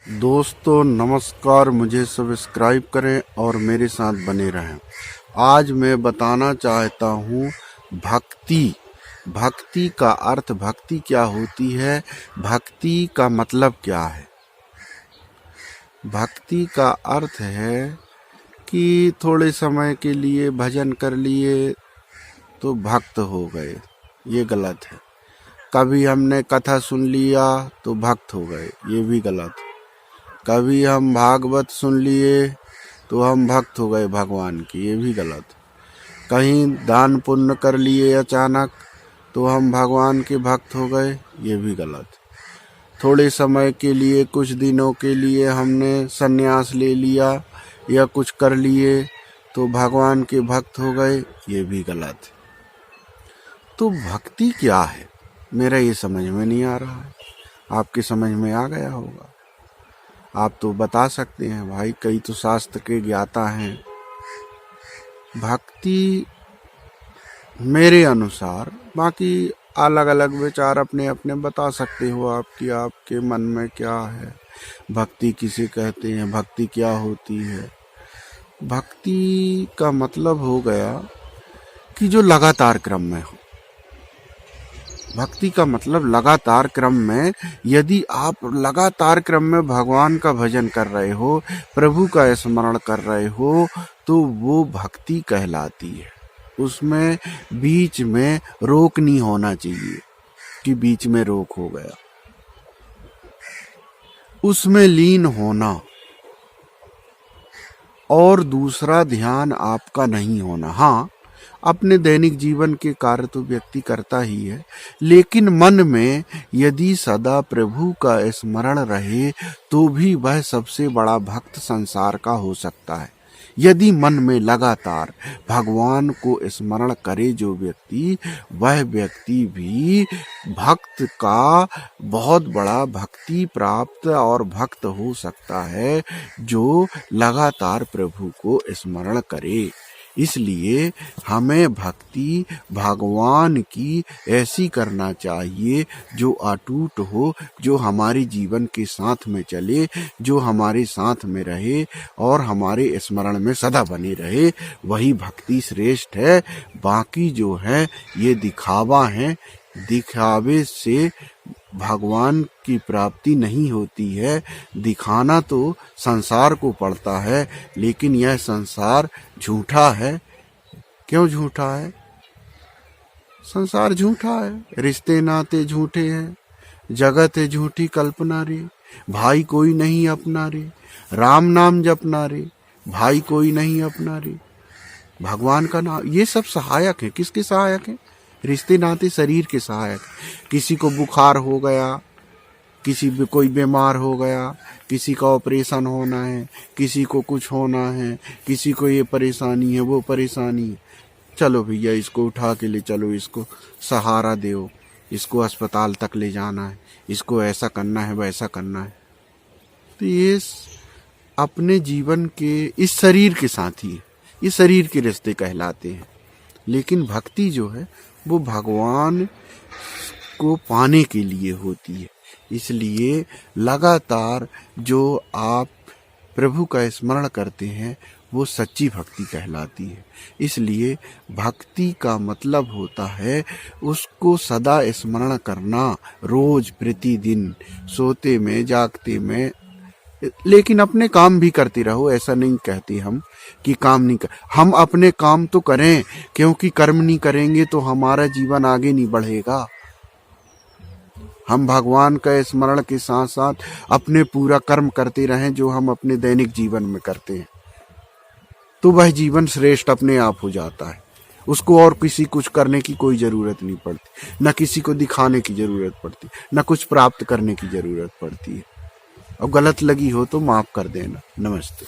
दोस्तों नमस्कार, मुझे सब्सक्राइब करें और मेरे साथ बने रहें। आज मैं बताना चाहता हूँ भक्ति। भक्ति का अर्थ, भक्ति क्या होती है, भक्ति का मतलब क्या है। भक्ति का अर्थ है कि थोड़े समय के लिए भजन कर लिए तो भक्त हो गए, ये गलत है। कभी हमने कथा सुन लिया तो भक्त हो गए, ये भी गलत है। कभी हम भागवत सुन लिए तो हम भक्त हो गए भगवान की, ये भी गलत। कहीं दान पुण्य कर लिए अचानक तो हम भगवान के भक्त हो गए, ये भी गलत। थोड़े समय के लिए, कुछ दिनों के लिए हमने सन्यास ले लिया या कुछ कर लिए तो भगवान के भक्त हो गए, ये भी गलत। तो भक्ति क्या है, मेरा ये समझ में नहीं आ रहा है। आपके समझ में आ गया होगा, आप तो बता सकते हैं भाई, कई तो शास्त्र के ज्ञाता हैं। भक्ति मेरे अनुसार, बाकी अलग अलग विचार अपने अपने बता सकते हो आपकी, आपके मन में क्या है, भक्ति किसे कहते हैं, भक्ति क्या होती है। भक्ति का मतलब हो गया कि जो लगातार क्रम में हो। भक्ति का मतलब लगातार क्रम में, यदि आप लगातार क्रम में भगवान का भजन कर रहे हो, प्रभु का स्मरण कर रहे हो, तो वो भक्ति कहलाती है। उसमें बीच में रोक नहीं होना चाहिए कि बीच में रोक हो गया। उसमें लीन होना और दूसरा ध्यान आपका नहीं होना। हाँ, अपने दैनिक जीवन के कार्य तो व्यक्ति करता ही है, लेकिन मन में यदि सदा प्रभु का स्मरण रहे तो भी वह सबसे बड़ा भक्त संसार का हो सकता है। यदि मन में लगातार भगवान को स्मरण करे जो व्यक्ति, वह व्यक्ति भी भक्त का बहुत बड़ा भक्ति प्राप्त और भक्त हो सकता है, जो लगातार प्रभु को स्मरण करे। इसलिए हमें भक्ति भगवान की ऐसी करना चाहिए जो अटूट हो, जो हमारे जीवन के साथ में चले, जो हमारे साथ में रहे और हमारे स्मरण में सदा बनी रहे। वही भक्ति श्रेष्ठ है। बाकी जो है ये दिखावा है। दिखावे से भगवान की प्राप्ति नहीं होती है। दिखाना तो संसार को पड़ता है, लेकिन यह संसार झूठा है। क्यों झूठा है? संसार झूठा है, रिश्ते नाते झूठे हैं, जगत है झूठी कल्पना रे, भाई कोई नहीं अपना रे, राम नाम जपना रे, भाई कोई नहीं अपना रे, भगवान का नाम, ये सब सहायक है। किसके सहायक है? रिश्ते नाते शरीर के सहायक। किसी को बुखार हो गया, किसी भी कोई बीमार हो गया, किसी का ऑपरेशन होना है, किसी को कुछ होना है, किसी को ये परेशानी है, वो परेशानी है, चलो भैया इसको उठा के ले चलो, इसको सहारा दो, इसको अस्पताल तक ले जाना है, इसको ऐसा करना है, वैसा करना है। तो ये अपने जीवन के इस शरीर के साथ ही, ये शरीर के रिश्ते कहलाते हैं। लेकिन भक्ति जो है वो भगवान को पाने के लिए होती है। इसलिए लगातार जो आप प्रभु का स्मरण करते हैं वो सच्ची भक्ति कहलाती है। इसलिए भक्ति का मतलब होता है उसको सदा स्मरण करना, रोज प्रतिदिन, सोते में जागते में। लेकिन अपने काम भी करते रहो, ऐसा नहीं कहते हम कि काम नहीं कर। हम अपने काम तो करें, क्योंकि कर्म नहीं करेंगे तो हमारा जीवन आगे नहीं बढ़ेगा। हम भगवान का स्मरण के साथ साथ अपने पूरा कर्म करते रहें जो हम अपने दैनिक जीवन में करते हैं, तो वह जीवन श्रेष्ठ अपने आप हो जाता है। उसको और किसी कुछ करने की कोई जरूरत नहीं पड़ती, न किसी को दिखाने की जरूरत पड़ती, न कुछ प्राप्त करने की जरूरत पड़ती है। और गलत लगी हो तो माफ कर देना। नमस्ते।